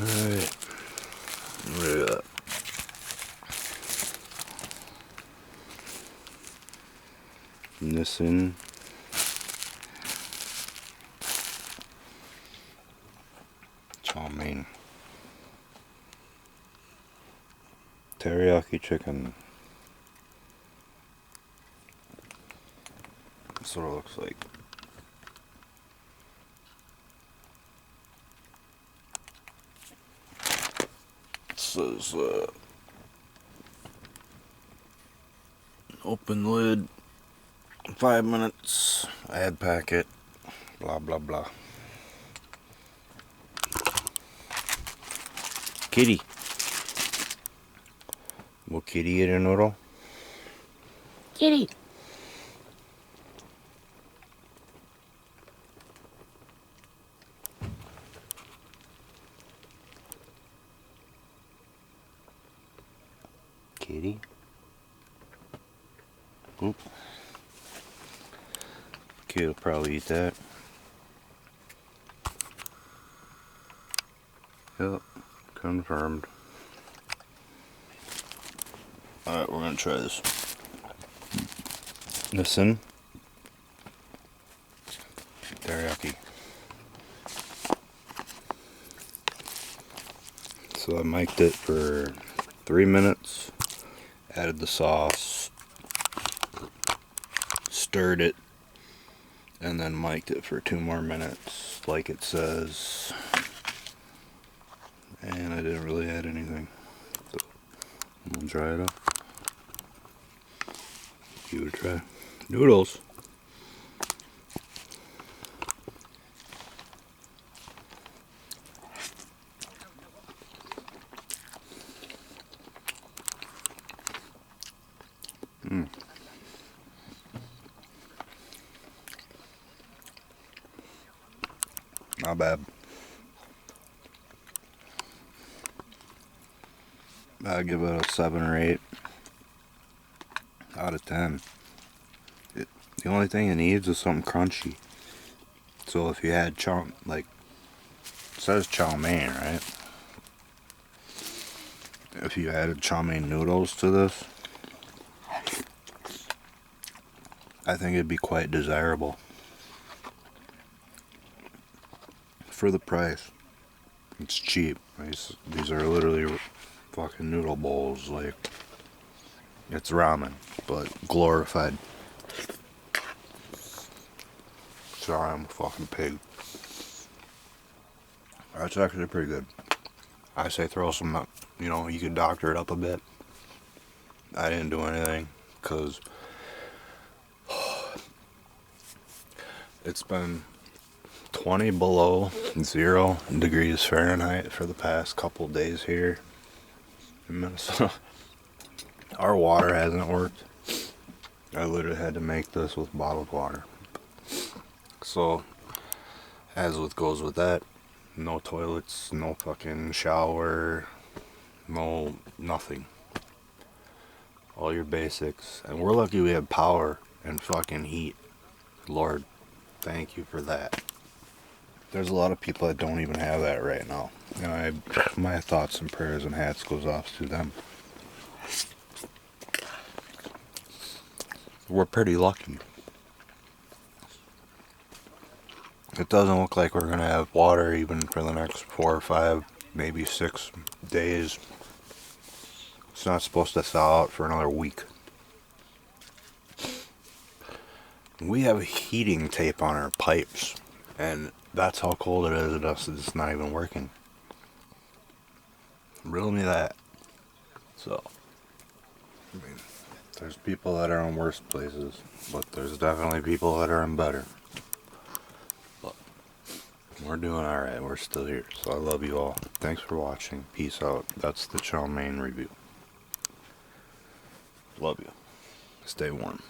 Alright. Look at that. Nissin. Chow mein. Teriyaki chicken. That's what it looks like. It says, open lid, 5 minutes, add packet, blah blah blah. Kitty. Will Kitty eat a noodle? Kitty. Kitty. Oop. Kid will probably eat that. Yep, confirmed. Alright, we're gonna try this. Nissin. Teriyaki. So I mic'd it for 3 minutes, added the sauce, stirred it, and then mic'd it for 2 more minutes, like it says. And I didn't really add anything. So I'm gonna try it out. Give it a try. Noodles. Not bad. I'd give it a 7 or 8 out of 10. The only thing it needs is something crunchy. So if you had chow, like, it says chow mein, right? If you added chow mein noodles to this, I think it'd be quite desirable. For the price. It's cheap. These are literally fucking noodle bowls. Like, it's ramen, but glorified. Sorry, I'm a fucking pig. That's actually pretty good. I say throw some, you could doctor it up a bit. I didn't do anything, because it's been 20 below 0 degrees Fahrenheit for the past couple days here in Minnesota. Our water hasn't worked. I literally had to make this with bottled water. So, as goes with that, no toilets, no fucking shower, no nothing. All your basics. And we're lucky we have power and fucking heat. Lord, thank you for that. There's a lot of people that don't even have that right now. And my thoughts and prayers and hats goes off to them. We're pretty lucky. It doesn't look like we're gonna have water even for the next 4 or 5, maybe 6 days. It's not supposed to thaw out for another week. We have heating tape on our pipes, and that's how cold it is at us. It's not even working. Riddle me that. So, I mean, there's people that are in worse places, but there's definitely people that are in better. But we're doing alright. We're still here. So I love you all. Thanks for watching. Peace out. That's the Chow mein review. Love you. Stay warm.